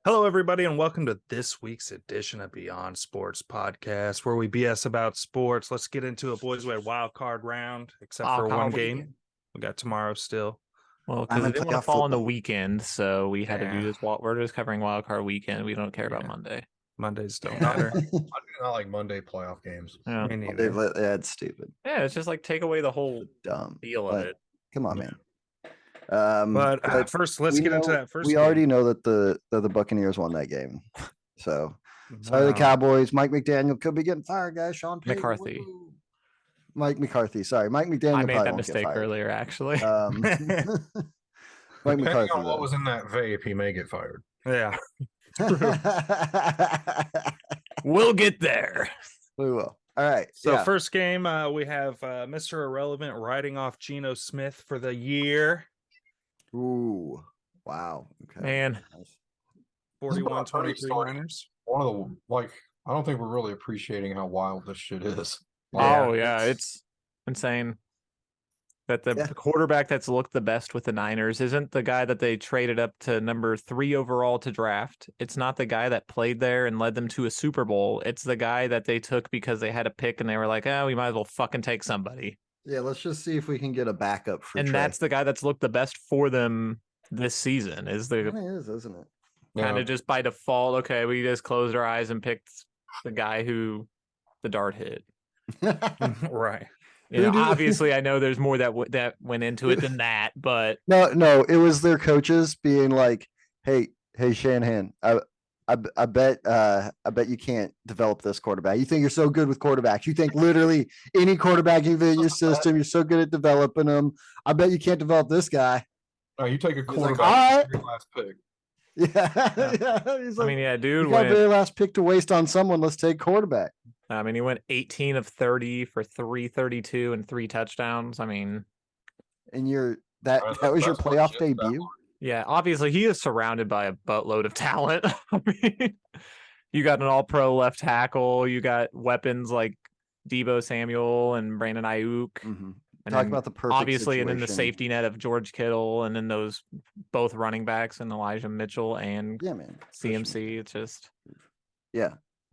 Hello, everybody, and welcome to this week's edition of Beyond Sports Podcast, where we BS about sports. Let's get into it, boys. We had Wildcard round, except for one game. We got tomorrow still. Well, because it didn't want to fall on the weekend, so we had to do this. We're just covering Wildcard weekend. We don't care about Monday. Mondays don't matter. I do not like Monday playoff games. Yeah. That's stupid. Yeah, it's just like take away the whole Dumb feel of it. Come on, man. But first, let's get into that first. We already know that the Buccaneers won that game. So sorry, the Cowboys. Mike McDaniel could be getting fired, guys. Sean Payton, McCarthy. Mike McCarthy. Sorry, Mike McDaniel. I made that mistake earlier, actually. Mike McCarthy. On what was in that vape, he may get fired. Yeah. We'll get there. We will. All right. So first game, we have Mr. Irrelevant riding off Geno Smith for the year. Ooh. Wow. Okay. Man. 41-23 Niners. One of the I don't think we're really appreciating how wild this shit is. Oh yeah, it's insane that the quarterback that's looked the best with the Niners isn't the guy that they traded up to number 3 overall to draft. It's not the guy that played there and led them to a Super Bowl. It's the guy that they took because they had a pick and they were like, oh, we might as well fucking take somebody. Yeah, let's just see if we can get a backup for Trey. That's the guy that's looked the best for them this season. It is, isn't it? Kind of just by default. Okay, we just closed our eyes and picked the guy who the dart hit. Right. Obviously, I know there's more that went into it than that, but no, it was their coaches being like, "Hey, Shanahan, I bet you can't develop this quarterback. You think you're so good with quarterbacks. You think literally any quarterback in your system, you're so good at developing them. I bet you can't develop this guy." No, you take a quarterback your last pick. Yeah. He's like, dude, you got their last pick to waste on someone. Let's take quarterback. He went 18 of 30 for 332 and 3 touchdowns. And that was your playoff debut. Yeah, obviously he is surrounded by a buttload of talent. You got an all-pro left tackle. You got weapons like Deebo Samuel and Brandon Ayuk. Mm-hmm. And talk about the perfect obviously, situation. And then the safety net of George Kittle, and then those both running backs and Elijah Mitchell and CMC. It's just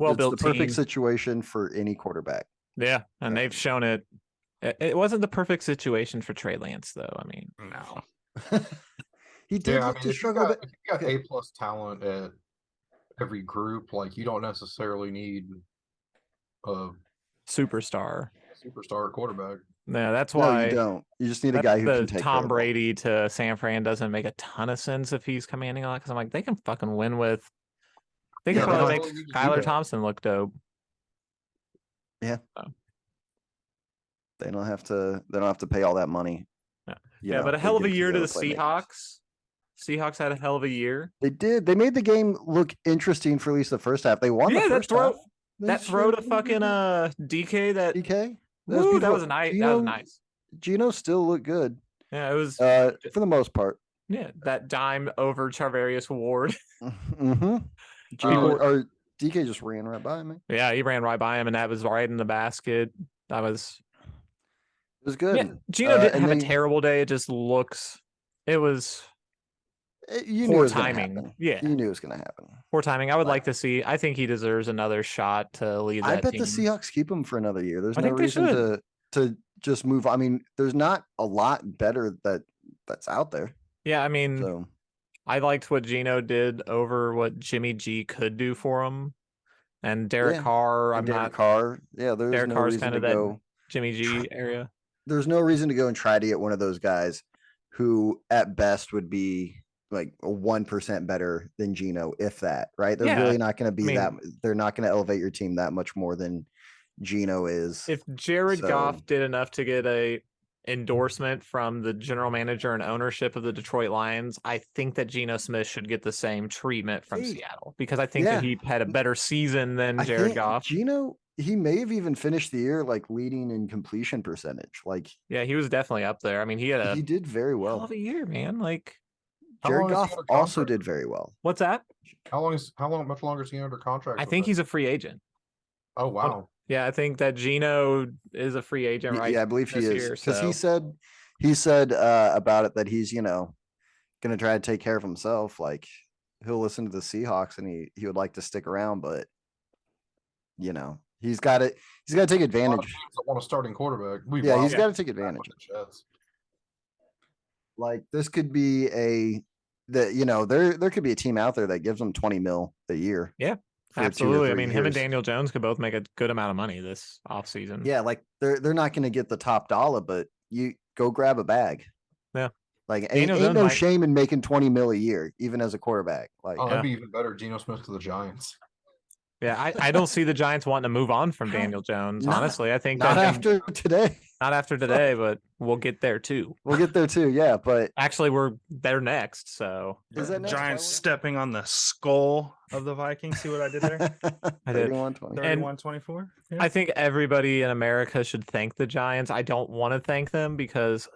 well-built the perfect situation for any quarterback. Yeah, and they've shown it. It wasn't the perfect situation for Trey Lance, though. No. He did struggle. If you got A+ talent at every group, you don't necessarily need a superstar quarterback. Yeah, that's why you don't. You just need a guy who can take Tom Brady to San Fran doesn't make a ton of sense if he's commanding a lot, because I'm like, they can fucking win with. They can probably make Skylar Thompson look dope. Yeah. So. They don't have to pay all that money. Yeah, but a hell of a year to the Seahawks. Seahawks had a hell of a year. They did. They made the game look interesting for at least the first half. They won the first half. That throw to fucking DK. DK. That was nice. Geno still looked good. Yeah, it was for the most part. Yeah, that dime over Charvarius Ward. Mm-hmm. Or DK just ran right by him. Yeah, he ran right by him, and that was right in the basket. It was good. Yeah, Geno didn't have a terrible day. It just looks. It was. You poor timing. Yeah, you knew it was going to happen. Poor timing. I would like to see. I think he deserves another shot to lead that team. I bet the Seahawks keep him for another year. There's no reason to just move. There's not a lot better that's out there. Yeah, I liked what Geno did over what Jimmy G could do for him, and Derek Carr. Derek Carr. Yeah, there's Derek no Carr's reason kind of to that go Jimmy G area. There's no reason to go and try to get one of those guys who, at best, would be like 1% better than Geno, if that. Right? They're really not going to be that. They're not going to elevate your team that much more than Geno is. If Jared Goff did enough to get a endorsement from the general manager and ownership of the Detroit Lions, I think that Geno Smith should get the same treatment from Seattle, because I think that he had a better season than I Jared think Goff. Gino, he may have even finished the year like leading in completion percentage. Like, Yeah, he was definitely up there. I mean, he had he a did very hell well. of a year, man. Like, How Jared long is he Goff under also contract? did very well. what's that? Much longer is he under contract? I with think them? he's a free agent. Oh wow. Yeah, I think that Geno is a free agent right Yeah, I believe he this is, year. because So he said about it that he's, gonna try to take care of himself. Like, he'll listen to the Seahawks and he would like to stick around, but he's got to take A lot of advantage. teams that want a starting quarterback. We've Yeah, he's lost got to take advantage. with the Jets. Like, this could be there could be a team out there that gives him 20 mil a year. yeah, for 2 or absolutely. I 3 mean, him and years. Daniel Jones could both make a good amount of money this offseason. Yeah, like they're not going to get the top dollar, but you go grab a bag. Yeah. Like, Daniel ain't Jones no might- shame in making 20 mil a year, even as a quarterback. Like, Oh, Yeah. that'd be even better. Geno Smith to the Giants. Yeah, I don't see the Giants wanting to move on from Daniel Jones. Not- Honestly, I think not that after today. not after today, but we'll get there too. We'll get there too. Yeah, but Actually, they're next. So Is that next Giants Friday? stepping on the skull of the Vikings? See what I did there? I did. 31-20. 31-24. Yeah. I think everybody in America should thank the Giants. I don't want to thank them because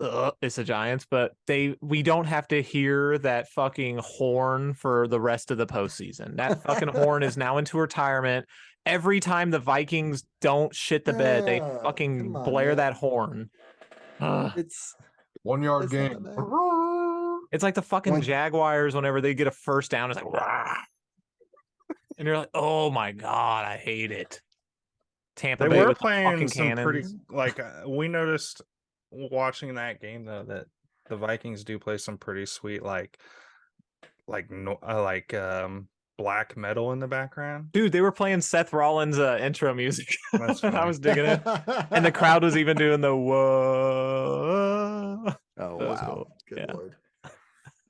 it's the Giants, but we don't have to hear that fucking horn for the rest of the postseason. That fucking horn is now into retirement. Every time the Vikings don't shit the bed, they Ah, fucking come on, blare man. that horn. It's 1 yard It's game. not bad. It's like the fucking One- Jaguars whenever they get a first down. It's like, "Rah." And you're like, oh my God, I hate it. Tampa They Bay were with the playing fucking some pretty cannons. like we noticed watching that game though that the Vikings do play some pretty sweet black metal in the background. Dude, they were playing Seth Rollins' intro music. That's I funny. was digging it. And the crowd was even doing the whoa. Oh, That was wow. cool. Good Yeah. Lord.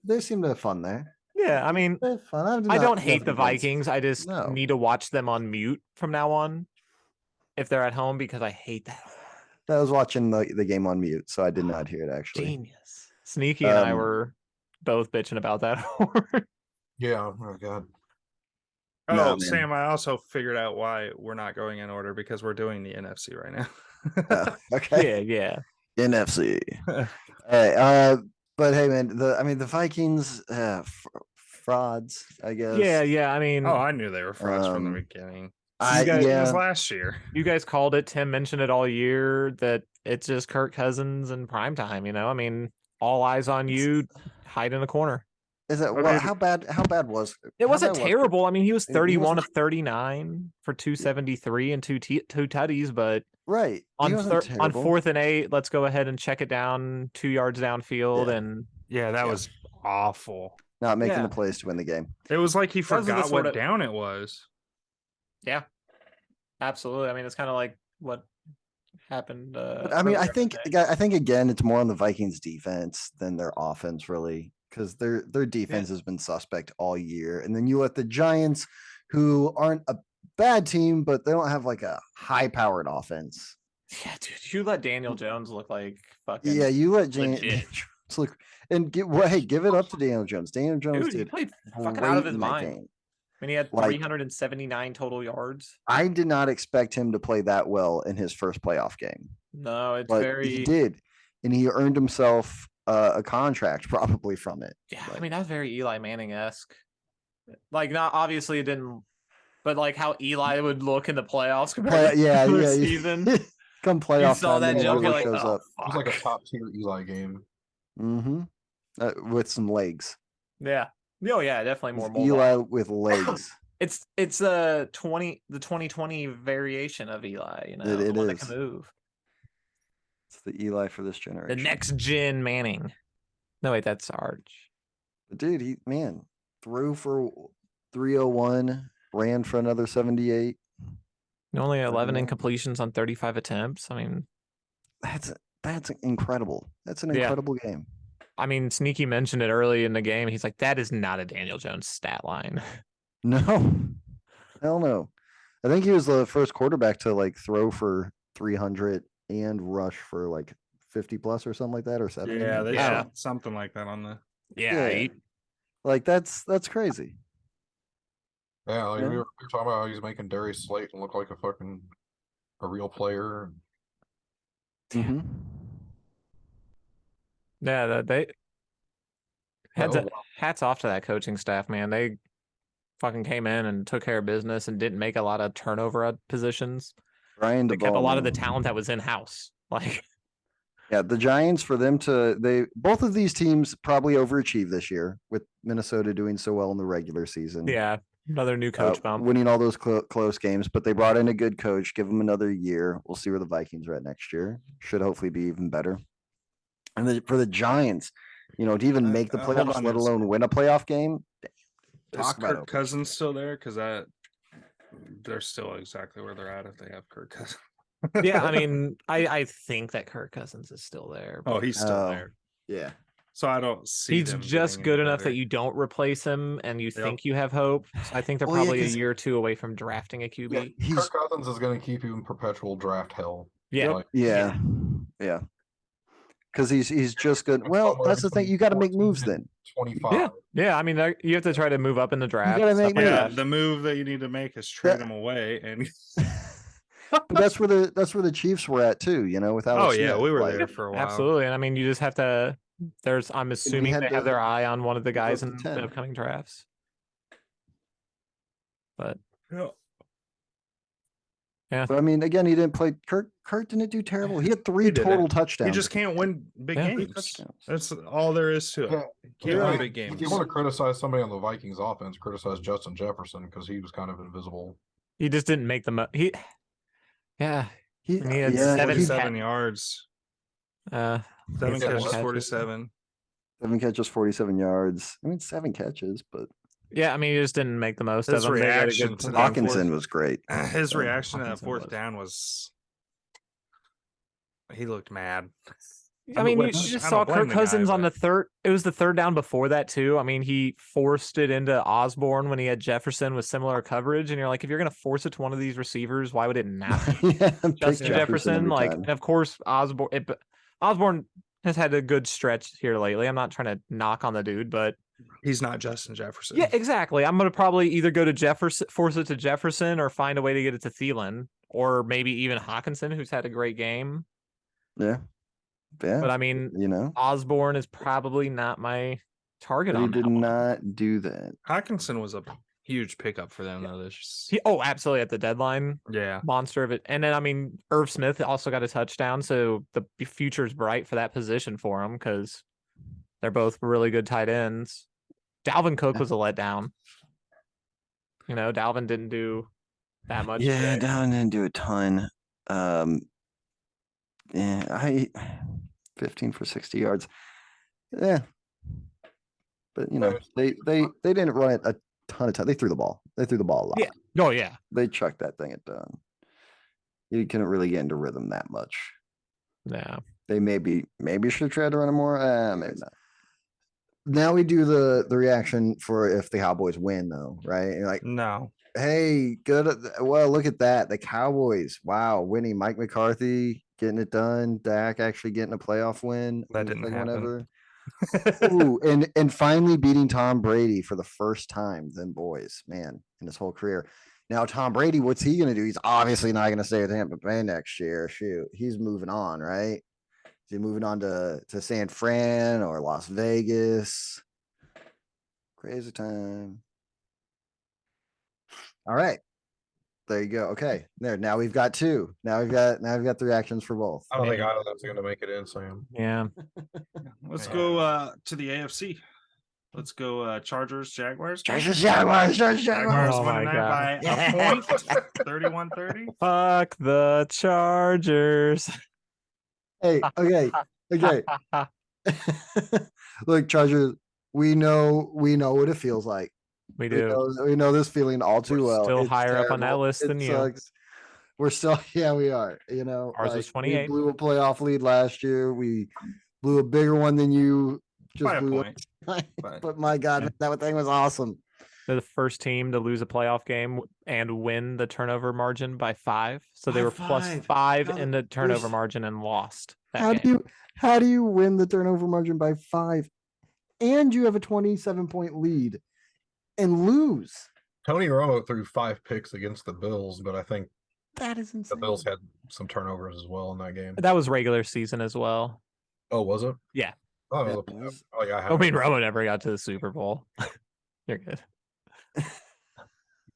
They seem to have fun there. Yeah, I mean, They have fun. I don't hate the Vikings. I just No. need to watch them on mute from now on if they're at home because I hate that. I was watching the game on mute, so I did not hear it actually. Genius. Sneaky and I Um, were both bitching about that horn. Yeah. Oh god. Oh, No, man. Sam, I also figured out why we're not going in order because we're doing the NFC right now. Oh, okay. Yeah. NFC. All right. But hey, man, the Vikings, frauds, I guess. Yeah. I mean, Oh, I knew they were frauds from the Um, beginning. you guys- It yeah. was last year. you guys called it. Tim mentioned it all year that it's just Kirk Cousins in prime time. I mean, all eyes on you. Hide in a corner. Is that Okay, well? How bad was It how wasn't bad was terrible. I mean, he was He 31 wasn't- of 39 for 273 and two tutties, but Right. He on wasn't on terrible. 4th and 8, let's go ahead and check it down 2 yards downfield. Yeah. And Yeah, that Yeah. was awful. Not making Yeah. the plays to win the game. It was like he Those are the forgot sort what of- down it was. yeah, absolutely. I mean, it's kind of like what happened. But I mean, I earlier in think the day. I think again, it's more on the Vikings defense than their offense, really, because their defense has been suspect all year. And then you let the Giants, who aren't a bad team, but they don't have like a high powered offense. Yeah, dude, you let Daniel Jones look like fucking. Yeah, you let James legit. look and give give it up to Daniel Jones. Daniel Jones Dude, he did played fucking great out of his in that mind. game. I mean, he had Like- 379 total yards. I did not expect him to play that well in his first playoff game, No, it's but very. he did, and he earned himself a contract probably from it. Yeah, I Like- mean that's very Eli Manning esque. Like, not obviously it didn't, but like how Eli would look in the playoffs compared to the yeah, regular yeah. season. Come playoff saw time, that then he jump, really you're like, shows oh, up. It was like a top tier Eli game. Mm-hmm. With some legs. Yeah. Oh yeah, definitely more It's mobile. Eli with legs. It's the 2020 variation of Eli, It the one that is. can move. It's the Eli for this The generation. next gen Manning. No, wait, that's Arch. But dude, he threw for 301, ran for another 78. Only 11 Yeah. incompletions on 35 attempts. I mean, That's incredible. That's an Yeah. incredible game. Sneaky mentioned it early in the game. He's like, that is not a Daniel Jones stat line. No, hell no. I think he was the first quarterback to like throw for 300 and rush for like 50 plus or something like that, or 70. Yeah, they Yeah. shot something like that on the. Yeah. Yeah. Like that's crazy. Yeah, like Yeah. we were talking about how he's making Darius Slayton look like a real player. Mhm. Yeah, they Oh, hats off to that coaching staff, man. They fucking came in and took care of business and didn't make a lot of turnover at positions. Brian They kept a lot of the DeBallman. talent that was in house. Like, Yeah, the Giants, for them to both of these teams probably overachieved this year with Minnesota doing so well in the regular season. yeah, another new coach bump. Winning all those close games, but they brought in a good coach. Give them another year. We'll see where the Vikings are at next year. Should hopefully be even better. And for the Giants, to even make the hold playoffs, on let a alone win a playoff game. Is Talk about Kirk Cousins still there? Because they're still exactly where they're at if they have Kirk Cousins. Yeah, I mean, I think that Kirk Cousins is still there. Oh, but he's still there. Yeah. So I don't see he's them just getting good any enough that better. you don't replace him and you Yep. think you have hope. So I think they're Well, yeah, probably a 'cause- year or two away from drafting a QB. yeah, Kirk Cousins is going to keep you in perpetual draft hell. Yeah. Like, Yeah. Because he's just good. Well, that's the thing. You got to make moves then. 25. Yeah. I mean, you have to try to move up in the draft. gotta stuff make like Yeah, that. the move that you need to make is trade him away, and But that's where the Chiefs were at too. With Alex oh yeah, Smith, we were like, there for a while. Absolutely. And I mean, you just have to. I'm assuming had they have to their eye on one of the move up guys to in 10. the upcoming drafts. But Yeah. But I mean, again, he didn't play. Kurt didn't do terrible. He had 3 didn't. total touchdowns. You just can't win big Yeah. 3 games. touchdowns. That's all there is to it. Yeah, You can't yeah, win like, big games. if you want to criticize somebody on the Vikings offense, criticize Justin Jefferson because he was kind of invisible. he just didn't make the yeah. He, And he had yeah, seven he- 47 yards, 7 7 catches, catches. 47. 7 catches, 47 yards. I mean, 7 catches, but Yeah, I mean, he just didn't make the most His of them. They had a reaction good to that Hawkinson was great. His So, reaction to that Hawkinson fourth was. down was he looked mad. I mean, you Which just I saw don't blame Kirk the guy, Cousins on the but- third. It was the third down before that too. I mean, he forced it into Osborne when he had Jefferson with similar coverage, and you're like, if you're gonna force it to one of these receivers, why would it not be Yeah, pick Justin Jefferson? every Like, time. and of course, Osborne has had a good stretch here lately. I'm not trying to knock on the dude, but He's not Justin Jefferson. yeah, exactly. I'm gonna probably either go to Jefferson, force it to Jefferson, or find a way to get it to Thielen, or maybe even Hawkinson, who's had a great game. Yeah. But I mean, Osborne is probably not my target but he on did that one. not do that. Hawkinson was a huge pickup for them though. Absolutely at the deadline, Yeah. monster of it. And then I mean, Irv Smith also got a touchdown, so the future's bright for that position for him because they're both really good tight ends. Dalvin Cook was a letdown. Dalvin didn't do that much. Yeah, today. Dalvin didn't do a ton. Yeah, 15 for 60 yards. Yeah. But they didn't run it a ton of time. They threw the ball. They threw the ball a lot. Yeah. Oh yeah. They chucked that thing at done. You couldn't really get into rhythm that much. Yeah. They maybe should have tried to run it more. Maybe not. Now we do the reaction for if the Cowboys win, though, right? You're like, No. hey, good. Well, look at that. The Cowboys, wow, winning. Mike McCarthy getting it done. Dak actually getting a playoff win. That didn't happen. Ooh, and finally beating Tom Brady for the first time. Then boys, man, in his whole career. Now Tom Brady, what's he going to do? He's obviously not going to stay with Tampa Bay next year. Shoot, he's moving on, right? Is he moving on to San Fran or Las Vegas? Crazy time. All right. There you go. Okay. There. Now we've got 2. Now we've got the reactions for both. I don't think either of them's going to make it in, Sam. Yeah. Let's go to the AFC. Let's go Chargers, Jaguars. Jaguars. Jaguars Oh winning my that by a point, 31-30. Fuck the Chargers. Hey, okay. Look, Chargers, we know what it feels like. We do. We know this feeling all too We're well. still It's higher up on that terrible. list It than you. sucks. We're still, yeah, we are. Ours was we 28. blew a playoff lead last year. We blew a bigger one than you just By a blew. point. But my God, that thing was awesome. They're the first team to lose a playoff game and win the turnover margin by 5. So they By were plus 5. 5 Now in the turnover there's- margin and lost. How do you win the turnover margin by 5 and you have a 27-point lead and lose? Tony Romo threw 5 picks against the Bills, but I think That is the insane. Bills had some turnovers as well in that game. That was regular season as well. Oh, was it? Yeah. Oh, Yeah, oh yeah. I mean, Romo never got to the Super Bowl. You're good.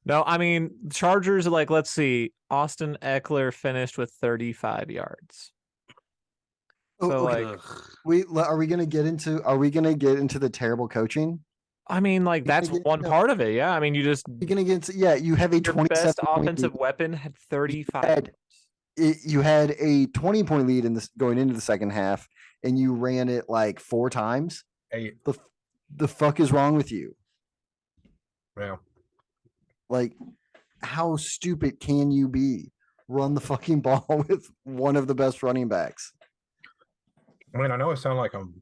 No, I mean, Chargers, like, let's see. Austin Eckler finished with 35 yards. Oh, So, okay. like, Are we gonna get into the terrible coaching? I mean, like, that's one part of it. Yeah. I mean, you You're gonna get into, you have a your 27 best point offensive lead. weapon had 35. You had a 20-point lead in this going into the second half, and you ran it like 4 times. 8. The fuck is wrong with you? Yeah. Like, how stupid can you be? Run the fucking ball with one of the best running backs. I mean, I know I sound like I'm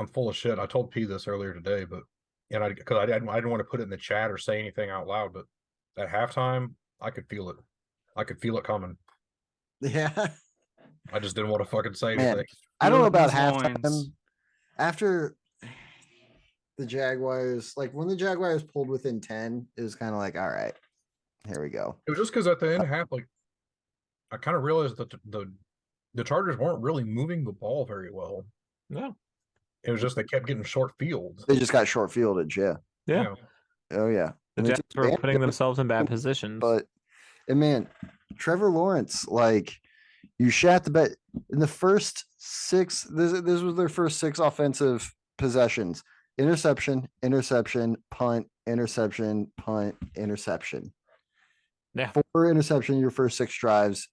full of shit. I told P this earlier today, but because I didn't want to put it in the chat or say anything out loud, but at halftime, I could feel it. I could feel it coming. Yeah. I just didn't want to fucking say Man, anything. I don't know about His halftime. loins. After the Jaguars, like when the Jaguars pulled within 10, it was kind of like, all right, here we go. It was just because at the end of half, like I kind of realized that the Chargers weren't really moving the ball very well. No. It was just they kept getting short fields. They just got short fielded, yeah. Yeah. Oh yeah. The And they Jets took were advantage putting of it, themselves in bad positions. But and man, Trevor Lawrence, like you shat the bed in the first 6. This was their first 6 offensive possessions. Interception, interception, punt, interception, punt, interception. Yeah. 4 interception your first 6 drives.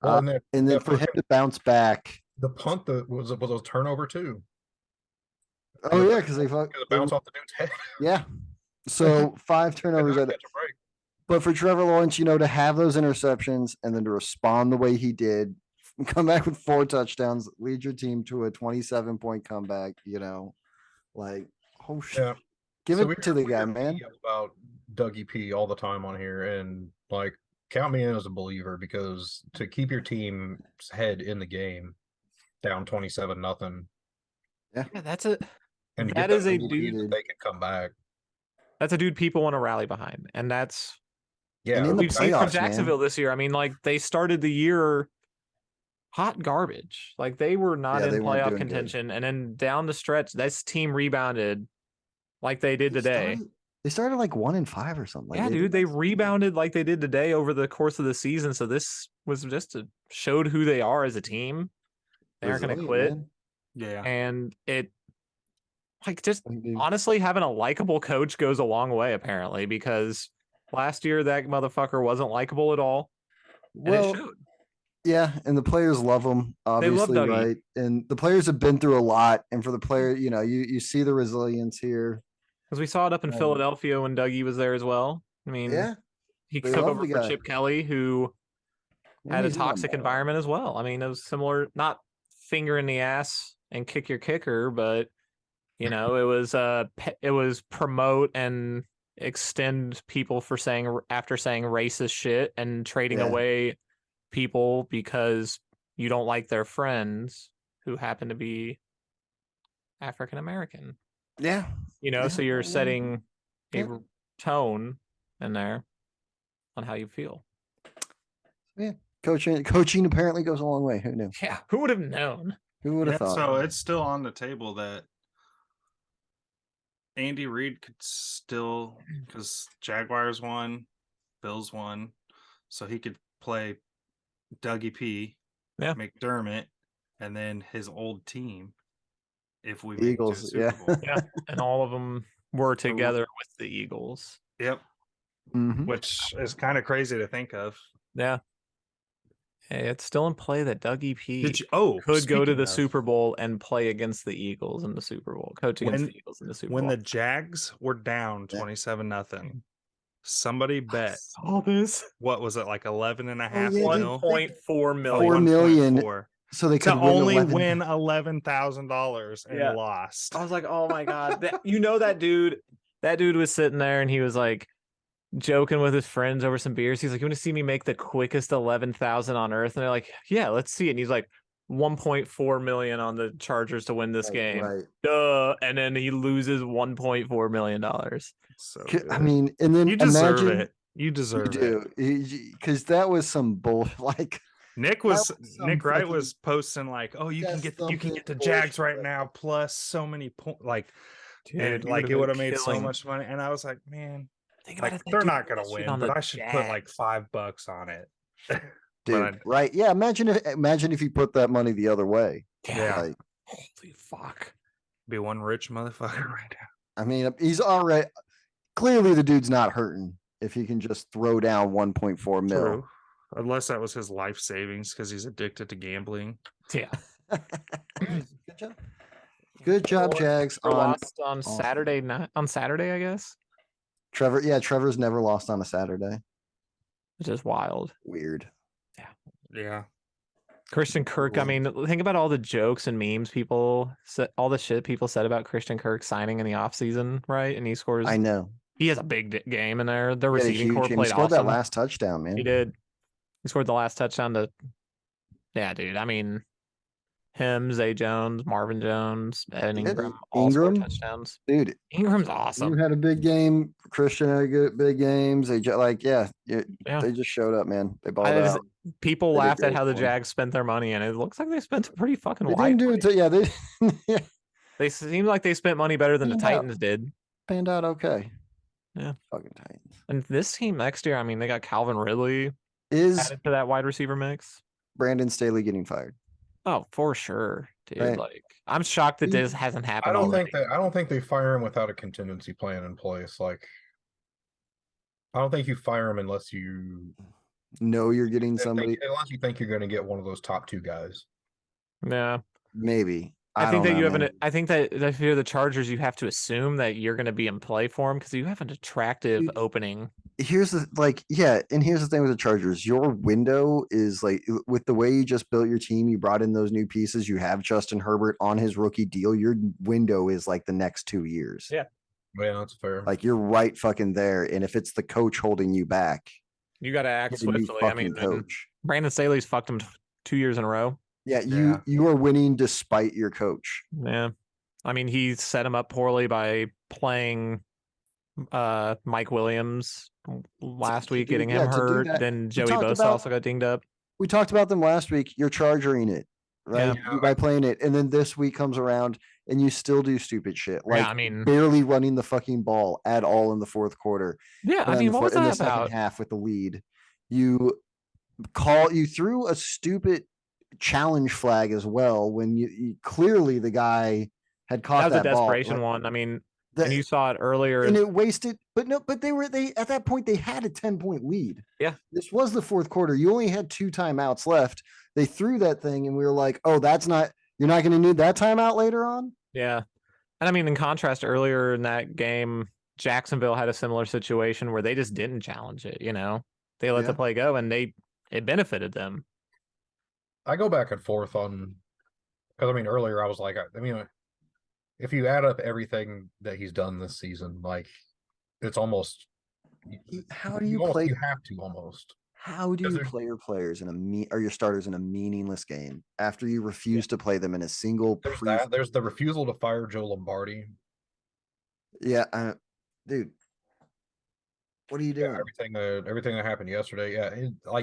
Well, And then for him to bounce back. the punt that was a turnover too. Oh yeah, because they It bounced off the dude's head. Yeah. So 5 turnovers Could at not it. catch a break. But for Trevor Lawrence, to have those interceptions and then to respond the way he did, come back with 4 touchdowns, lead your team to a 27-point comeback, like, oh shit. Yeah. Give So it to the we guy, hear man. P about Dougie P all the time on here, and like count me in as a believer because to keep your team's head in the game down 27-0. Yeah, that's a And to that get is a lead dude. that they can come back. That's a dude people want to rally behind, and that's Yeah, And in the we've seen from playoffs, man. Jacksonville this year. I mean, like they started the year hot garbage. Like they were not Yeah, in they weren't playoff doing good. contention, and then down the stretch, this team rebounded like they did today. They started like 1-5 or something. Yeah, dude, they rebounded like they did today over the course of the season. So this was just showed who they are as a team. They aren't going to quit, Yeah. and it like just Man. honestly having a likable coach goes a long way apparently because last year that motherfucker wasn't likable at all. And it Well, showed. yeah, and the players love him, obviously, Dougie. right? And the players have been through a lot, and for the player, you see the resilience here. Because we saw it up in Um, Philadelphia when Dougie was there as well. I mean, Yeah, he they took love over the for guy. Chip Kelly, who had a he's in the toxic mall. environment as well. I mean, it was similar, not finger in the ass and kick your kicker, but it was promote and extend people for saying after saying racist shit and trading Yeah. away people because you don't like their friends who happen to be African American. Yeah, So you're setting a Yeah. tone in there on how you feel. coaching apparently goes a long way. Who knew? Yeah, who would have known? Who would have thought? So it's still on the table that Andy Reid could still, because Jaguars won, Bills won, so he could play Dougie P, Yeah. McDermott, and then his old team. If we The make it to the Eagles, Super yeah. Bowl. Yeah, and all of them were together with the Eagles. Yep, Mhm. which is kind of crazy to think of. Yeah. Hey, it's still in play that Dougie P Could could go to speaking the of, Super Bowl and play against the Eagles in the Super Bowl, coach against the Eagles in the Super when Bowl. the Jags were down Yeah. 27-0, somebody bet, all this what was it, like 11 and a half yeah, mil? 1.4 million. 4 million. 1.4. So they To could only win win $11,000 and Yeah. lost. I was like, oh my god, that dude was sitting there and he was like joking with his friends over some beers. He's like, you want to see me make the quickest 11,000 on earth? And they're like, yeah, let's see it. And he's like, 1.4 million on the Chargers to win this game. Right. Duh. And then he loses $1.4 million. So I good. mean, and then you deserve imagine it. You deserve you it. do because that was some bull. Like Nick was some Nick Wright fucking was posting like, oh, you can get the Jags right bullshit. now plus so many points, like, Dude, and you like it been would have made so killing. much money. And I was like, man, Think about like it, that they're dude not gonna did that shit win, on but the I should put like Jags. $5 on it. Dude, right? Yeah, imagine if you put that money the other way. Yeah. Like, Holy fuck. Be one rich motherfucker right now. I mean, he's already clearly the dude's not hurting if he can just throw down 1.4 mil. True. Unless that was his life savings because he's addicted to gambling. Yeah. Good job. Good job, Jags. Lost on Saturday night. On Saturday, I guess. Trevor. Yeah, Trevor's never lost on a Saturday. Which is wild. Weird. Yeah. Christian Kirk. I mean, think about all the jokes and memes people said, all the shit people said about Christian Kirk signing in the offseason, right? And he scores. I know. He has a big game in there. The He had a receiving huge core game. He played scored awesome. that last touchdown, man. He did. He scored the last touchdown to. Yeah, dude. I mean, him, Zay Jones, Marvin Jones, and Ingram all scored touchdowns. Dude, Ingram's awesome. You had a big game. Christian had a good big games. They they just showed up, man. They balled out. People They did laughed at great how the for 'em. Jags spent their money, and it looks like they spent a pretty fucking They wide. didn't do it. Yeah, they yeah, They seem like they spent money better than the Panned out. Titans did. panned out okay. Yeah. Fucking Titans. And this team next year, I mean, they got Calvin Ridley Is added to that wide receiver mix. Brandon Staley getting fired? Oh, for sure, dude. Right. Like, I'm shocked that this hasn't I happened don't already. think that. I don't think they fire him without a contingency plan in place. Like, I don't think you fire him unless you No, you're getting somebody. unless you think you're going to get one of those top two guys. Yeah. Maybe. I think don't that know, you have man. I think that if you're the Chargers, you have to assume that you're going to be in play for him because you have an attractive Dude, opening. Here's the and here's the thing with the Chargers. Your window is like with the way you just built your team, you brought in those new pieces, you have Justin Herbert on his rookie deal. Your window is like the next 2 years. Yeah. Yeah, that's fair. Like you're right fucking there. And if it's the coach holding you back, You got to act get a new swiftly. I mean, fucking coach. Brandon Staley's fucked him 2 years in a row. Yeah, Yeah. you are winning despite your coach. Yeah. I mean, he set him up poorly by playing Mike Williams last week, getting him to do hurt. that. Then Joey talked Bosa about- also got dinged up. We talked about them last week. You're charging it, right? Yeah. By playing it. And then this week comes around and you still do stupid shit. Like I mean- barely running the fucking ball at all in the fourth quarter. Yeah, I in mean, the what was in the that second about? half with the lead. You threw a stupid challenge flag as well when you clearly the guy had caught That was a ball, desperation like, one. I mean, the- and you saw it earlier. and it wasted, but they at that point they had a 10-point lead. Yeah. This was the fourth quarter. You only had 2 timeouts left. They threw that thing and we were like, oh, you're not going to need that timeout later on. Yeah. And I mean, in contrast, earlier in that game, Jacksonville had a similar situation where they just didn't challenge it, you know? They let the Yeah. play go and it benefited them. I go back and forth on because I mean earlier I was like, I mean, if you add up everything that he's done this season, like it's almost How do you play? You have to almost. How do Because you there's- play your players or your starters in a meaningless game after you refuse to play them in a single There's that. There's the refusal to fire Joe Lombardi. Yeah, dude. What are you doing? Everything that happened yesterday. Yeah,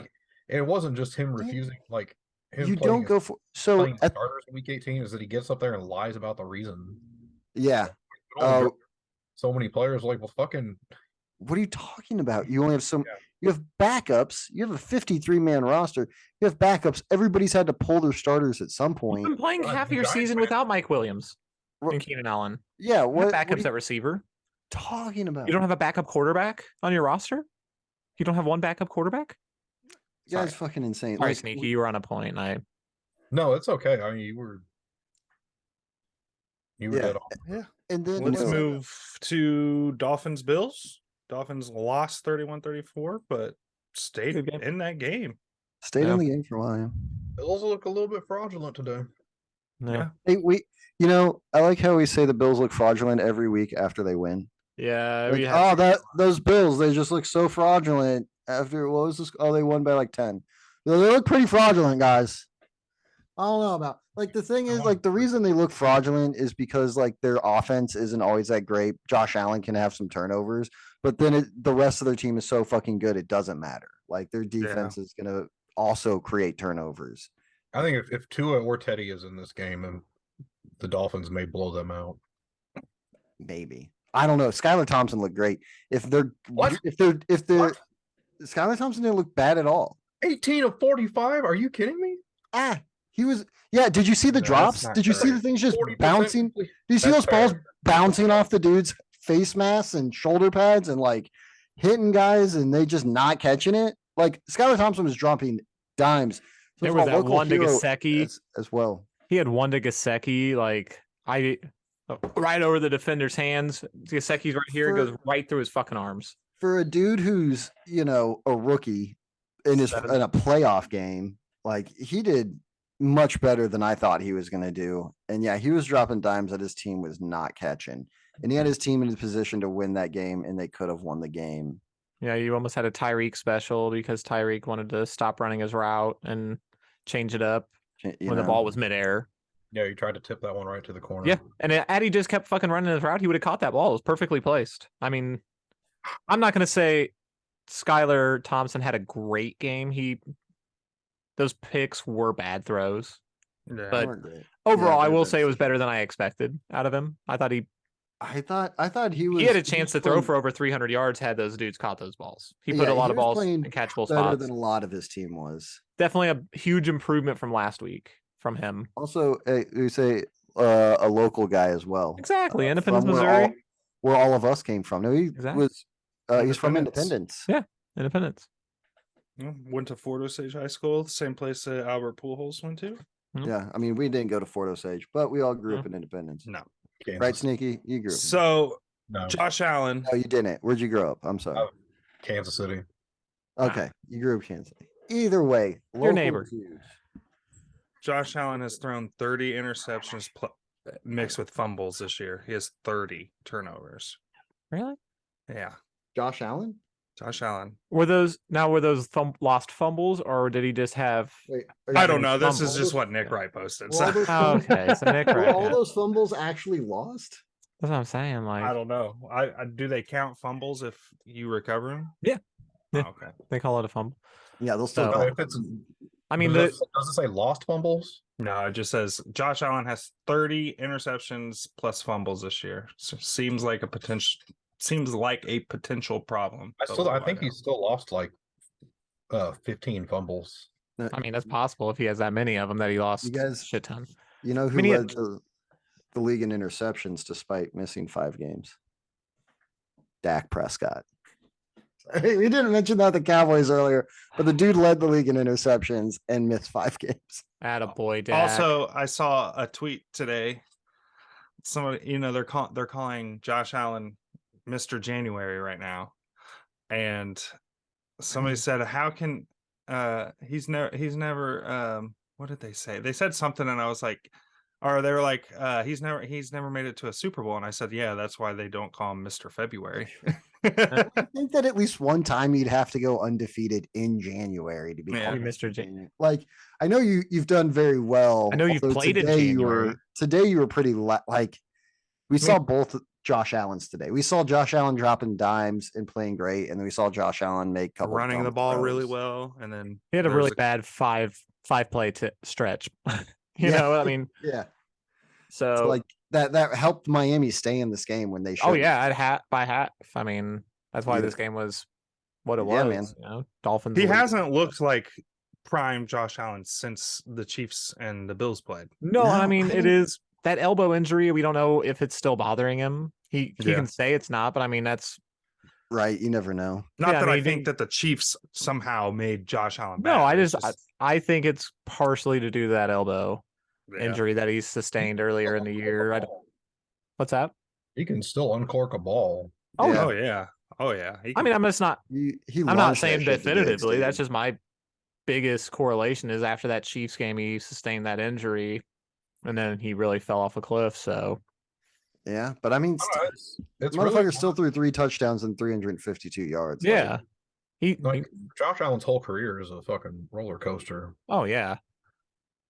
it wasn't just him refusing. Like him You playing don't go for so playing at, starters in week 18 is that he gets up there and lies about the reason. yeah. But only Oh, so many players like, well, fucking what are you talking about? You only have some. Yeah. You have backups. You have a 53-man roster. You have backups. Everybody's had to pull their starters at some You've point. been playing Right, half the your Giants season ran- without Mike Williams Ro- and Keenan Allen. Yeah, You what have are backups you at receiver. talking about? You don't have a backup quarterback on your roster? You don't have one backup quarterback? You guys fucking insane. Sorry, Like, Sneaky, you were on a point. no, it's okay. I mean, you were Yeah. dead on. and then Let's No. move to Dolphins Bills. Dolphins lost 31-34, but stayed Good game. in that game. stayed Yeah. in the game for a while. Yeah. Bills look a little bit fraudulent today. Yeah. Hey, I like how we say the Bills look fraudulent every week after they win. Yeah. Like, we had- those Bills, they just look so fraudulent after what was this? Oh, they won by like 10. They look pretty fraudulent, guys. I don't know about like the thing is Oh. like the reason they look fraudulent is because like their offense isn't always that great. Josh Allen can have some turnovers, but then the rest of their team is so fucking good it doesn't matter. Like their defense is gonna also create turnovers. I think if Tua or Teddy is in this game, and the Dolphins may blow them out. Maybe. I don't know. Skylar Thompson looked great. If they're What? if Skylar Thompson didn't look bad at all. 18 of 45? Are you kidding me? He was yeah. Did you see the No, that's drops? not Did you see fair. the things just 40% bouncing? complete- Do you see That's those balls fair. bouncing off the dude's face masks and shoulder pads and like hitting guys and they just not catching it? Like Skylar Thompson was dropping dimes. There First of was all, that local one to hero Gesicki. as well. He had one to Gesicki, like right over the defender's hands. Gesicki's right here, For- goes right through his fucking arms. For a dude who's a rookie in a playoff game, like he did much better than I thought he was going to do. And yeah, he was dropping dimes that his team was not catching. And he had his team in a position to win that game, and they could have won the game. Yeah, you almost had a Tyreek special because Tyreek wanted to stop running his route and change it up when the ball was midair. Yeah, you tried to tip that one right to the corner. Yeah, and had he just kept fucking running his route, he would have caught that ball. It was perfectly placed. I mean, I'm not going to say Skylar Thompson had a great game. Those picks were bad throws. Yeah. But Weren't great. overall, I they're will bad say it was decisions. better than I expected out of him. I thought I thought he was. he had a chance to throw playing for over 300 yards had those dudes caught those balls. He put Yeah, a lot he of was balls playing in catchable better spots. than a lot of his team was. Definitely a huge improvement from last week from him. Also, we say a local guy as well. Exactly, Independence, from Missouri. Where all of us came from. No, he Exactly. was. He's from Independence. Independence. Yeah. Independence. Went to Fort Osage High School, the same place that Albert Pujols went to. Yeah, I mean, we didn't go to Fort Osage, but we all grew up in Independence. No. Kansas. Right, Sneaky? You grew up. So No, Josh Allen, No, you didn't. Where'd you grow up? I'm sorry. Oh. Kansas City. Okay, you grew up in Kansas City. Either way, Your local neighbor. Jews. Josh Allen has thrown 30 interceptions mixed with fumbles this year. He has 30 turnovers. Really? Yeah, Josh Allen? Josh Allen. Were those lost fumbles, or did he just have? Wait, are you I don't saying know. This is fumbles? just what Nick Wright posted. Were all So those Oh, okay, so Nick Were Wright. all Yeah. those fumbles actually lost? That's what I'm saying. Like I don't know. I do they count fumbles if you recover them? Yeah. Yeah. Oh, okay. they call it a fumble. Yeah, they'll still. So- call But it. if it's, I mean, does it say lost fumbles? No, it just says Josh Allen has 30 interceptions plus fumbles this year. So seems like a potential problem. I think he's still lost like 15 fumbles. I mean, that's possible if he has that many of them that he lost You guys- a shit ton. You know who mean, he had- led the league in interceptions despite missing 5 games? Dak Prescott. We didn't mention that the Cowboys earlier, but the dude led the league in interceptions and missed 5 games. Attaboy, Dak. Also, I saw a tweet today. Somebody, they're calling Josh Allen Mr. January right now, and somebody said, "How can he's never what did they say? They said something, and I was like, or they were like, he's never made it to a Super Bowl, and I said, yeah, that's why they don't call him Mr. February." I think that at least one time you'd have to go undefeated in January to be Yeah. called Mr. Mr. January. Like I know you've done very well. I know you've although played in today January. Today you were pretty like we saw both Josh Allen's today. We saw Josh Allen dropping dimes and playing great, and then we saw Josh Allen make a couple running the dumb ball really throws. well, and then He had a there was really bad five play stretch. you Yeah. know, I mean, Yeah, so so like that helped Miami stay in this game when they should. oh yeah, I'd hat by half. I mean, that's why Yeah. this game was what it Yeah, was. man. You know, Dolphins. he lead. hasn't looked like prime Josh Allen since the Chiefs and the Bills played. No, I No, mean I it don't- is that elbow injury. We don't know if it's still bothering him. He Yeah. can say it's not, but I mean that's Right, you never know. Not Yeah, I that mean, I he think didn't- that the Chiefs somehow made Josh Allen no. bad. I It's I think it's partially to do that elbow yeah. injury that he sustained earlier in the year. What's that? He can still uncork a ball. Oh, Yeah. Oh yeah. Oh yeah. He I mean, I'm just not. He I'm not launched that saying shit to the definitively. That's stadium. just my biggest correlation is after that Chiefs game, he sustained that injury, and then he really fell off a cliff. So Yeah, but I mean, I don't know, it's motherfucker really still threw 3 touchdowns and 352 yards. like, yeah, he. like Josh Allen's whole career is a fucking roller coaster. Oh yeah.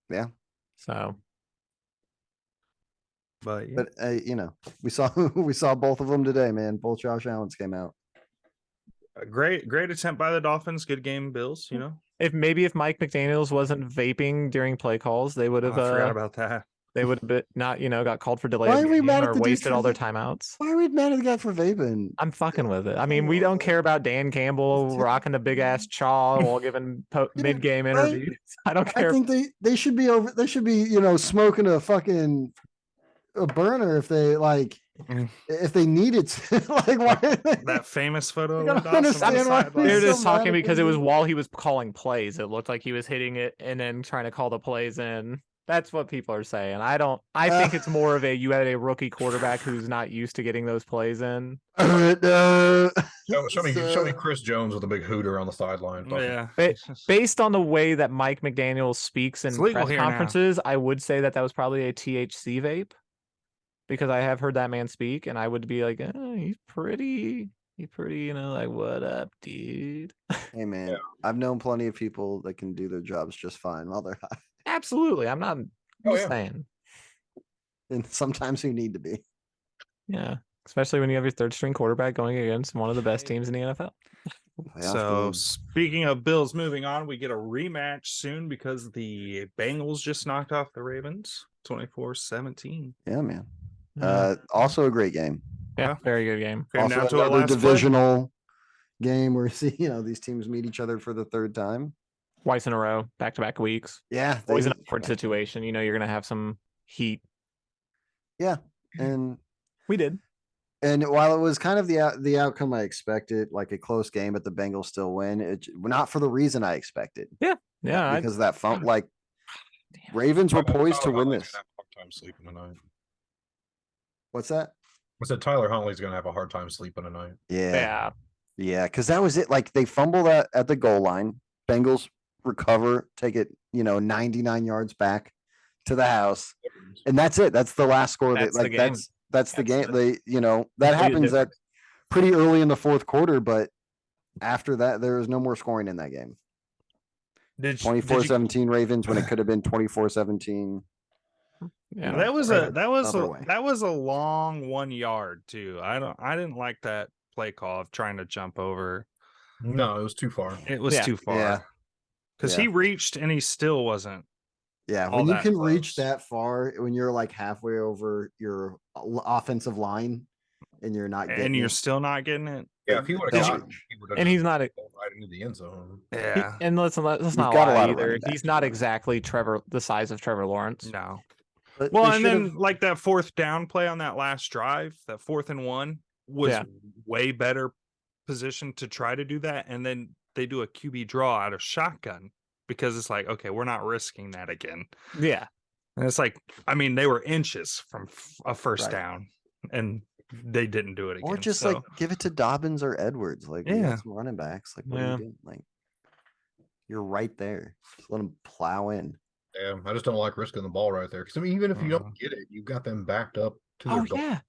Yeah. So, But yeah. But you know, we saw both of them today, man. Both Josh Allen's came out. A great attempt by the Dolphins. Good game, Bills. You know, if Mike McDaniels wasn't vaping during play calls, they would I have forgot about that. they would have not, got called for delay Why of are we game mad at or the dude wasted for all their va- timeouts. Why are we mad at the guy for vaping? I'm fucking with it. I mean, we don't care about Dan Campbell rocking the big ass chaw while giving mid game interviews. I don't care. I think they should be over. They should be smoking a burner if they if they needed to. Like why That famous photo. I of don't Lynn Dawson on the understand why sideline. They were so just mad talking at because this it was dude. while he was calling plays. It looked like he was hitting it and then trying to call the plays in. That's what people are saying. I think it's more of you had a rookie quarterback who's not used to getting those plays in. Show me Chris Jones with a big hooter on the sideline. Yeah. Based on the way that Mike McDaniel speaks in It's legal press here now. conferences, I would say that was probably a THC vape because I have heard that man speak, and I would be like, he's pretty, like, what up, dude? Hey man, I've known plenty of people that can do their jobs just fine while they're high, Absolutely, I'm not. I'm just saying, and sometimes you need to be. yeah, especially when you have your third string quarterback going against one of the best teams in the NFL. So speaking of Bills, moving on, we get a rematch soon because the Bengals just knocked off the Ravens 24-17. Yeah, man. Yeah. Also a great game. Yeah, very good game. Came Also down to a another last play. divisional game where these teams meet each other for the third time. Twice in a row, back-to-back weeks. Yeah, Always an awkward situation. You're going to have some heat. Yeah, and We did. And while it was kind of the outcome I expected, like a close game, but the Bengals still win, not for the reason I expected. Yeah, because of that fun, Ravens were poised to win this. Hard time sleeping tonight. What's that? I said Tyler Huntley's gonna have a hard time sleeping tonight. Yeah, because that was it. Like they fumble at the goal line. Bengals recover, take it 99 yards back to the house, and that's it. That's the last score. That's the game. That's the game. That happens at pretty early in the fourth quarter, but after that, there was no more scoring in that game. 24-17 Ravens when it could have been 24-17. Yeah, that was a long 1 yard too. I didn't like that play call of trying to jump over. No, it was too far. It was too far. Yeah. Because he reached and he still wasn't. Yeah, when you can reach that far, when you're like halfway over your offensive line, and you're not getting, and you're still not getting it. Yeah, if he would have got, and he's not right into the end zone. Yeah, and let's not lie either. He's not exactly the size of Trevor Lawrence. No. But well, and then like that fourth down play on that last drive, that 4th and 1 was way better position to try to do that, and then they do a QB draw out of shotgun. Because it's like, okay, we're not risking that again. Yeah. And it's like, I mean, they were inches from a first down and they didn't do it again. Or just give it to Dobbins or Edwards. Like, some running backs. Like, what are you doing? Like, you're right there. Just let them plow in. Yeah, I just don't like risking the ball right there. Because, I mean, even if you don't get it, you've got them backed up to their goal. Yeah.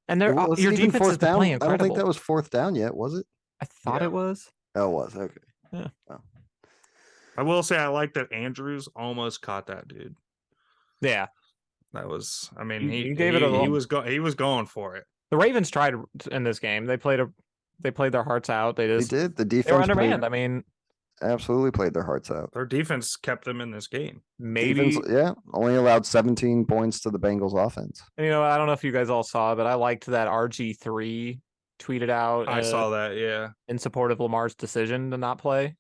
And your defense is playing incredible. I don't think that was 4th down yet, was it? I thought it was. Oh, it was. Okay. Yeah. Oh. I will say I like that Andrews almost caught that dude. Yeah, that was. I mean, he gave it he was going for it. The Ravens tried in this game. They played their hearts out. They did. The defense. They were undermanned. I mean, absolutely played their hearts out. Their defense kept them in this game. Maybe only allowed 17 points to the Bengals offense. And, I don't know if you guys all saw it, but I liked that RG3 tweeted out. I saw that. In support of Lamar's decision to not play.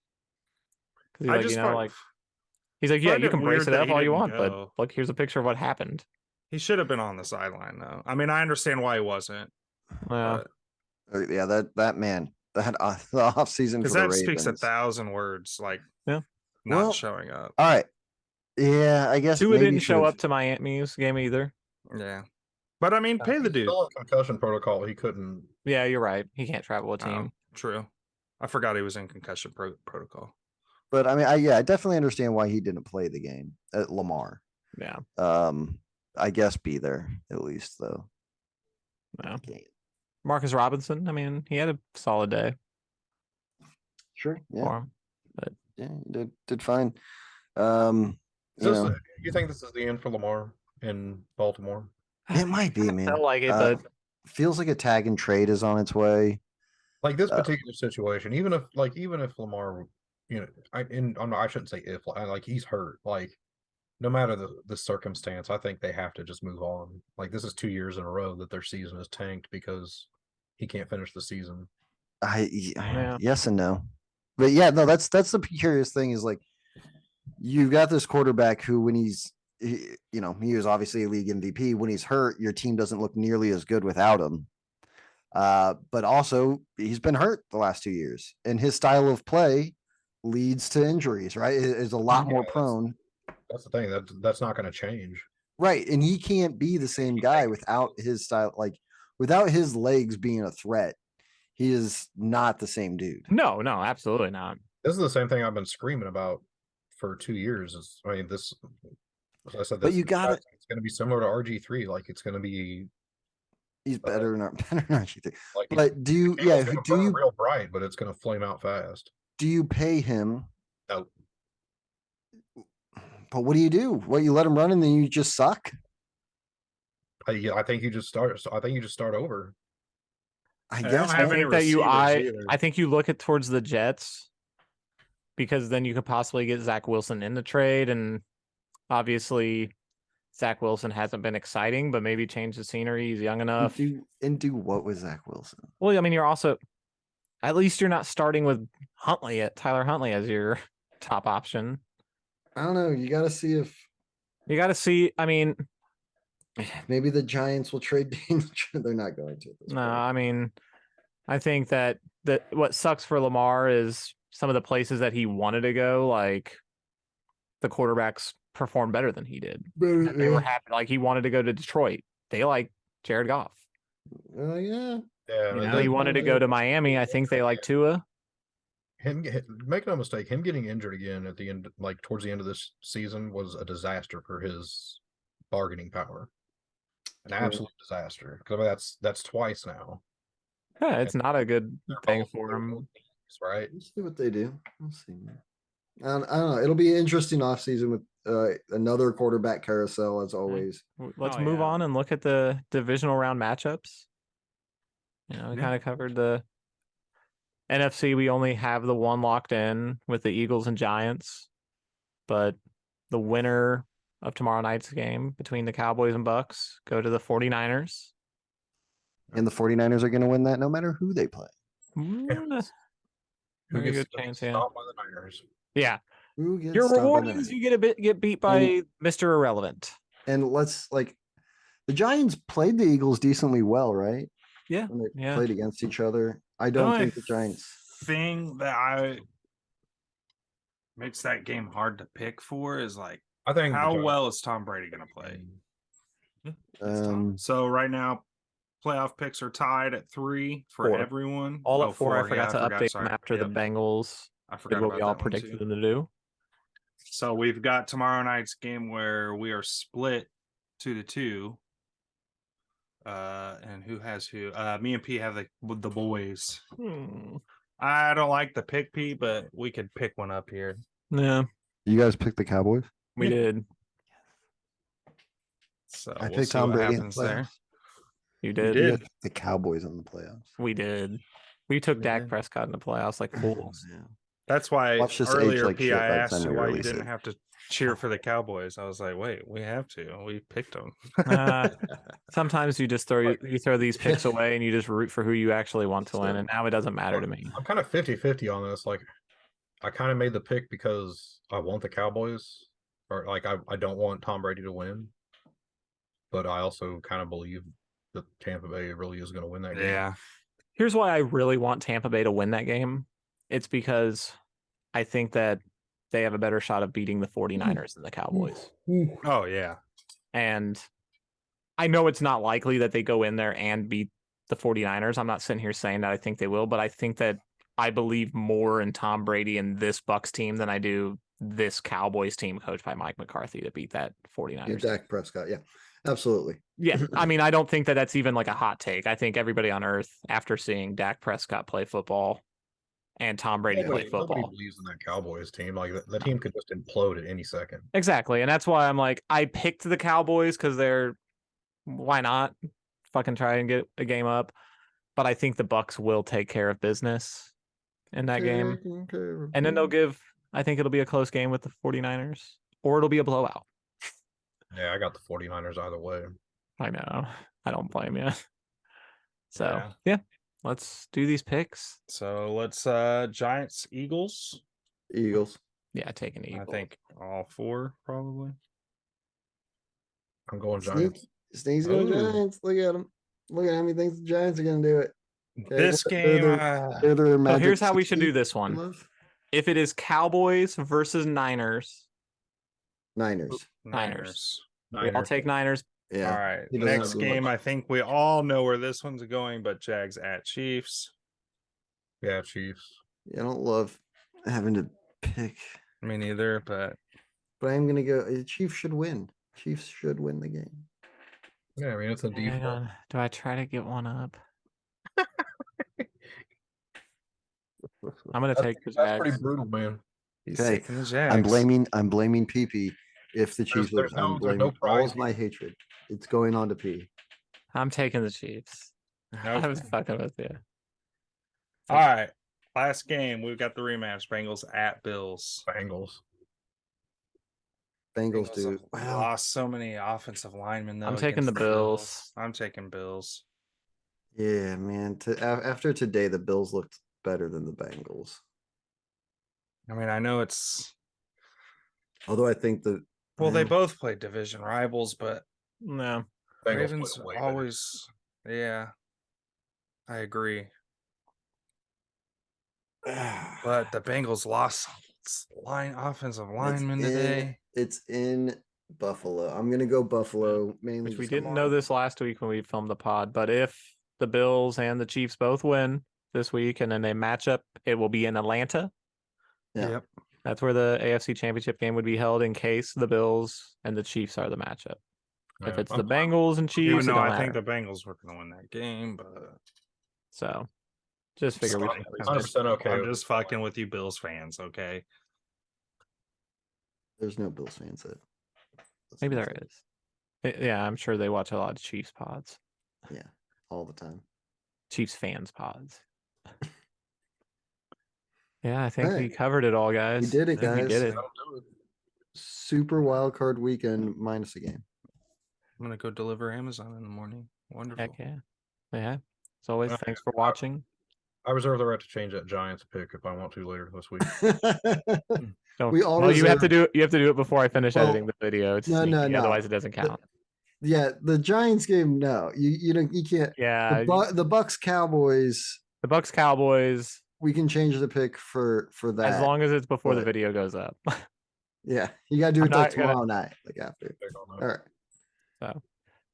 He's he's like, you can brace it up all you want, but look, here's a picture of what happened. He should have been on the sideline, though. I mean, I understand why he wasn't. Well, that man, the off season because that speaks 1,000 words. Like, not showing up. All right, yeah, I guess Tua didn't show up to Miami's game either. Yeah, but I mean, pay the dude. Still in concussion protocol. He couldn't. Yeah, you're right. He can't travel a team. True. I forgot he was in concussion protocol. But I mean, I definitely understand why he didn't play the game at Lamar. Yeah. I guess be there at least though. Yeah. Marcus Robinson. I mean, he had a solid day. Sure. Yeah. For him, but yeah, he did fine. Is this, you think this is the end for Lamar in Baltimore? It might be, man. Felt like it, but Feels like a tag and trade is on its way. Like this particular situation, even if Lamar, I shouldn't say if, like he's hurt, like no matter the circumstance, I think they have to just move on. Like this is 2 years in a row that their season is tanked because he can't finish the season. Yes and no, but yeah, no, that's the curious thing is like you've got this quarterback who when he was obviously a league MVP. When he's hurt, your team doesn't look nearly as good without him. But also he's been hurt the last 2 years, and his style of play leads to injuries. Right, is a lot more prone. That's the thing that's not going to change. Right, and he can't be the same guy without his style, like without his legs being a threat. He is not the same dude. No, absolutely not. This is the same thing I've been screaming about for 2 years. As I said, but you got it. It's going to be similar to RG3. Like it's going to be. He's better than RG3. Like, but do you? Real bright, but it's going to flame out fast. Do you pay him? No. But what do? You let him run and then you just suck? I think you just start. I think you just start over. I guess. I think you look at towards the Jets because then you could possibly get Zach Wilson in the trade, and obviously Zach Wilson hasn't been exciting, but maybe change the scenery. He's young enough. Do what with Zach Wilson? Well, I mean, you're also at least you're not starting with Tyler Huntley as your top option. I don't know. You got to see. I mean, maybe the Giants will trade. They're not going to. No, I mean, I think that what sucks for Lamar is some of the places that he wanted to go, like the quarterbacks performed better than he did. They were happy. Like he wanted to go to Detroit. They like Jared Goff. Yeah. He wanted to go to Miami. I think they like Tua. Make no mistake, him getting injured again at the end, like towards the end of this season, was a disaster for his bargaining power. An absolute disaster. Because that's twice now. Yeah, it's not a good thing for him. Right? Let's see what they do. We'll see. I don't know. It'll be an interesting offseason with another quarterback carousel as always. Let's move on and look at the divisional round matchups. We kind of covered the NFC. We only have the one locked in with the Eagles and Giants, but the winner of tomorrow night's game between the Cowboys and Bucks go to the 49ers. And the 49ers are going to win that no matter who they play. Who gets stopped by the Niners? Yeah. Your reward is you get beat by Mr. Irrelevant. And the Giants played the Eagles decently well, right? Yeah. When they played against each other. I don't think the Giants. Thing that makes that game hard to pick for is like, I think how well is Tom Brady going to play? So right now, playoff picks are tied at 3 for 4. Everyone. All at 4. I forgot to update them after the Bengals. I forgot what we all predicted them to do. So we've got tomorrow night's game where we are split 2-2. And who has who? Me and P have the boys. I don't like the pick, P, but we could pick one up here. Yeah. You guys picked the Cowboys? We did. So I picked Tom Brady in the playoffs. You did. You picked the Cowboys in the playoffs. We did. We took Dak Prescott in the playoffs like fools. Yeah. That's why earlier, P, I asked you why you didn't it. have to cheer for the Cowboys. I was like, wait, we have to. We picked them. Sometimes you just throw these picks away and you just root for who you actually want to win. And now it doesn't matter to me. I'm kind of 50-50 on this. Like, I kind of made the pick because I want the Cowboys, or like I don't want Tom Brady to win, but I also kind of believe that Tampa Bay really is going to win that game. Yeah. Here's why I really want Tampa Bay to win that game. It's because I think that they have a better shot of beating the 49ers than the Cowboys. Oh, yeah. And I know it's not likely that they go in there and beat the 49ers. I'm not sitting here saying that I think they will, but I think that I believe more in Tom Brady and this Bucs team than I do this Cowboys team coached by Mike McCarthy to beat that 49ers. Dak Prescott, yeah. Absolutely. Yeah, I mean, I don't think that that's even like a hot take. I think everybody on earth, after seeing Dak Prescott play football, and Tom Brady play Nobody football. believes in that Cowboys team. Like the team could just implode at any second. Exactly. And that's why I'm like, I picked the Cowboys because why not fucking try and get a game up? But I think the Bucks will take care of business in that game. And then I think it'll be a close game with the 49ers, or it'll be a blowout. Yeah, I got the 49ers either way. I know. I don't blame you. So, yeah, let's do these picks. So let's Giants, Eagles. Eagles. Yeah, taking the Eagles. I think all 4 probably. I'm going Giants. Sneaks going Ooh. Giants. Look at them. Look at how many thinks the Giants are going to do it. Okay, This game, they're their So magic here's how we should 60 do this one. love. If it is Cowboys versus Niners, Niners. I'll take Niners. Yeah. All right. He doesn't Next have game, much. I think we all know where this one's going, but Jags at Chiefs. Yeah, Chiefs. I don't love having to pick, Me neither, but but I'm going to go. Chiefs should win. Chiefs should win the game. Yeah, I mean it's a Hang default. on. Do I try to get one up? I'm gonna take the That's pretty Jags. brutal, man. he's Okay, taking the Jags. I'm blaming PP. If the Chiefs there's lose, I'm no blaming all prize of my hatred. It's going on to P. I'm taking the Chiefs. I was Okay. fucking with you. All right. Last game, we've got the rematch. Bengals at Bills. Bengals. Bengals Bengals do. have Wow. lost so many offensive linemen, though. I'm taking the against Bills. I'm taking Bills. Yeah, man. After today, the Bills looked better than the Bengals. I mean, I know it's Although I think the they both play division rivals, but No. Bengals Ravens play way better. always, yeah, I agree. But the Bengals lost offensive linemen today. It's in Buffalo. I'm gonna go Buffalo mainly. Which we just didn't know this last week when we filmed the pod, but if the Bills and the Chiefs both win this week and then they match up, it will be in Atlanta. Yeah. Yep. That's where the AFC Championship game would be held in case the Bills and the Chiefs are the matchup. If Yeah, it's I'm the Bengals and Chiefs, Even it though don't I think matter. the Bengals were going to win that game, but So just figure we. Sorry. I'm 100% okay. I'm with just it. fucking with you, Bills fans. Okay. There's no Bills fans that. Maybe there is. Yeah, I'm sure they watch a lot of Chiefs pods, Yeah, all the time. Chiefs fans pods. Yeah, I think we Alright. covered it all, guys. We did it, I think We guys. did it. That'll do it. Super wild card weekend minus a game. I'm going to go deliver Amazon in the morning. Wonderful. Heck yeah. Yeah. As always, Yeah. thanks for watching. I reserve the right to change that Giants pick if I want to later this week. Don't, We all well, you have to reserve- do it before I finish Well, editing the video. It's no, sneaky, no. otherwise it doesn't count. Yeah, the Giants game. No, you don't. You can't. Yeah, The Bucks Cowboys. the Bucks Cowboys, We can change the pick for that. as long as it's before the but- video goes up. Yeah, you gotta do I'm it like not gonna- tomorrow night, like after. Pick on that. All right. So,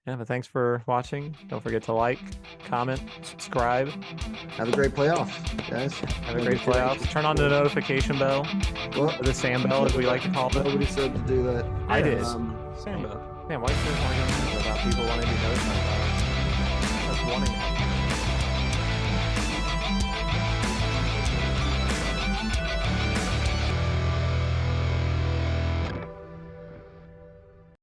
yeah, but thanks for watching. Don't forget to like, comment, subscribe. Have a great playoff, guys. Have a great playoffs. Turn on the notification bell, Well, or the Sam bell, as we like to call it. nobody said to do that. I did. Samba. Man, why is there more about people wanting to be notified? That's wanting to.